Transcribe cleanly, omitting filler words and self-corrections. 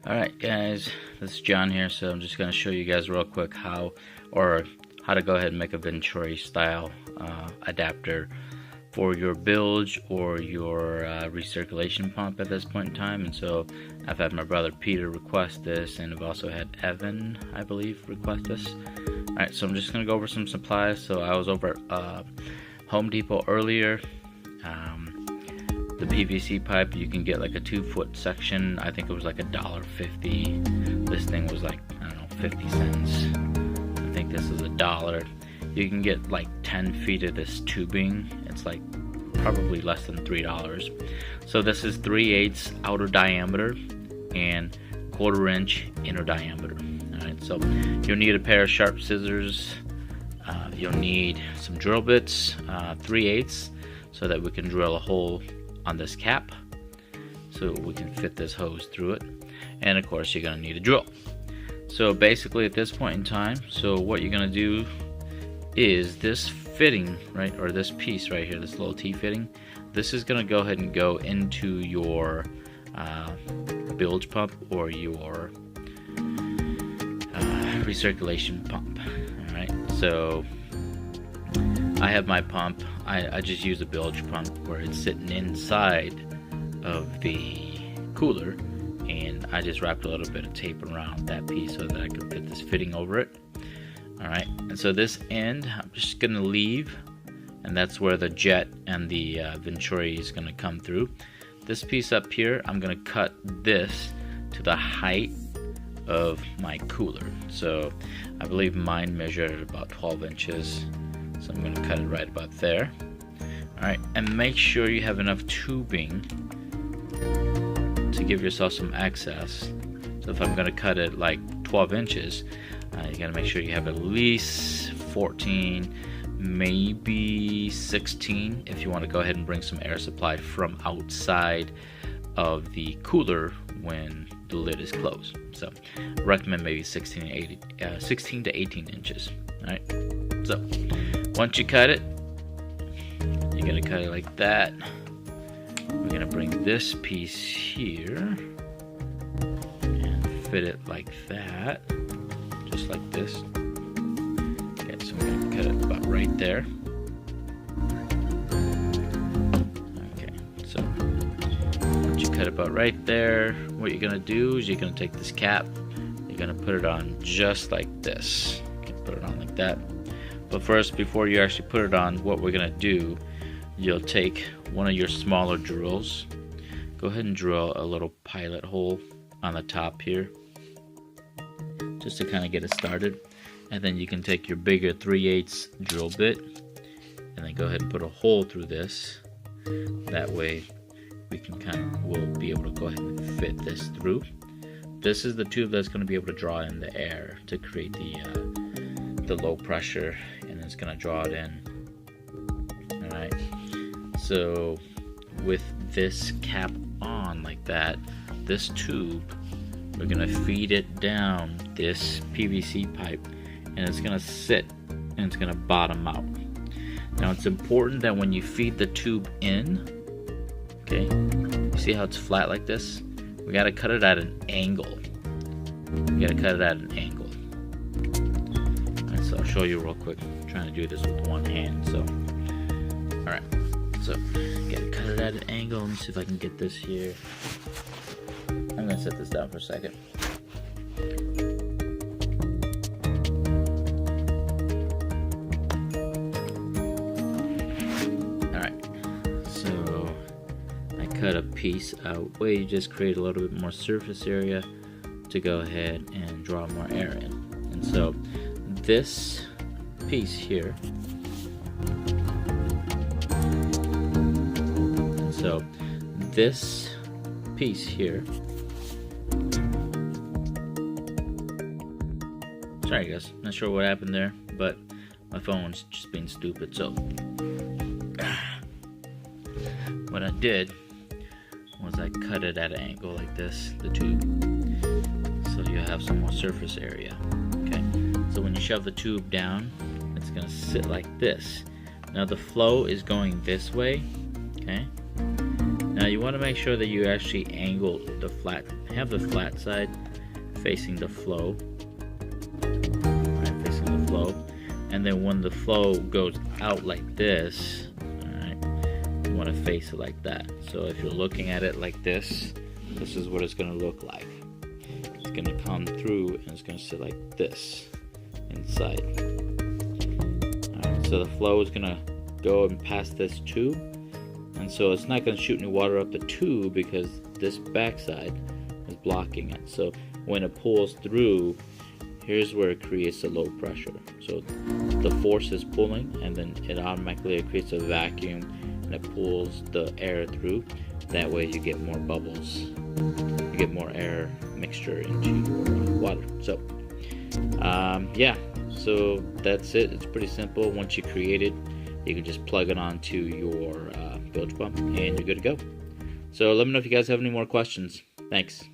Alright guys, this is John here, so I'm just going to show you guys real quick how to go ahead and make a venturi style adapter for your bilge or your recirculation pump at this point in time. And so I've had my brother Peter request this, and I've also had Evan, I believe, request this. Alright, so I'm just going to go over some supplies. So I was over at Home Depot earlier. The PVC pipe, you can get like a 2-foot section. I think it was like $1.50. This thing was like, I don't know, 50 cents. I think this is $1. You can get like 10 feet of this tubing. It's like probably less than $3. So this is 3/8 outer diameter and 1/4 inch inner diameter. Alright, so you'll need a pair of sharp scissors. You'll need some drill bits, 3/8, so that we can drill a hole on this cap so we can fit this hose through it. And of course you're going to need a drill. So basically at this point in time, so what you're going to do is this fitting, right, or this piece right here, this little T-fitting, this is going to go ahead and go into your bilge pump or your recirculation pump. Alright, so I have my pump. I just use a bilge pump where it's sitting inside of the cooler, and I just wrapped a little bit of tape around that piece so that I could fit this fitting over it. Alright, and so this end I'm just gonna leave, and that's where the jet and the venturi is gonna come through. This piece up here, I'm gonna cut this to the height of my cooler. So I believe mine measured at about 12 inches. So I'm going to cut it right about there. Alright, and make sure you have enough tubing to give yourself some access. So if I'm going to cut it like 12 inches, you got to make sure you have at least 14, maybe 16 if you want to go ahead and bring some air supply from outside of the cooler when the lid is closed. So I recommend maybe 16 to 18 inches. Alright, so once you cut it, you're going to cut it like that. We're going to bring this piece here and fit it like that, just like this. Okay, so we're going to cut it about right there. Okay, so once you cut it about right there, what you're going to do is you're going to take this cap, you're going to put it on just like this. Okay, put it on like that. But first, before you actually put it on, what we're going to do, you'll take one of your smaller drills, go ahead and drill a little pilot hole on the top here, just to kind of get it started. And then you can take your bigger 3/8 drill bit, and then go ahead and put a hole through this. That way, we'll be able to go ahead and fit this through. This is the tube that's going to be able to draw in the air to create the low pressure, and it's going to draw it in. Alright, so with this cap on like that, this tube, we're going to feed it down this PVC pipe, and it's going to sit and it's going to bottom out. Now it's important that when you feed the tube in, okay, you see how it's flat like this? We got to cut it at an angle. We got to cut it at an angle. So I'll show you real quick. I'm trying to do this with one hand. So, alright. So, gotta cut it at an angle. Let me see if I can get this here. I'm gonna set this down for a second. Alright. So, I cut a piece out where you just create a little bit more surface area to go ahead and draw more air in. And so, this piece here, so this piece here, sorry guys, not sure what happened there, but my phone's just being stupid. So what I did was I cut it at an angle like this, the tube, so you have some more surface area. Okay, so when you shove the tube down, it's going to sit like this. Now the flow is going this way, okay? Now Now you want to make sure that you actually angle the flat, have the flat side facing the flow, right, facing the flow, and then when the flow goes out like this, alright, you want to face it like that. So if you're looking at it like this, this is what it's going to look like. It's going to come through and it's going to sit like this inside. Alright, so the flow is going to go and pass this tube, and so it's not going to shoot any water up the tube because this backside is blocking it. So when it pulls through, here's where it creates a low pressure. So the force is pulling, and then it automatically creates a vacuum and it pulls the air through. That way you get more bubbles, you get more air mixture into your water. So yeah, so that's it. It's pretty simple. Once you create it, you can just plug it onto your bilge pump and you're good to go. So let me know if you guys have any more questions. Thanks.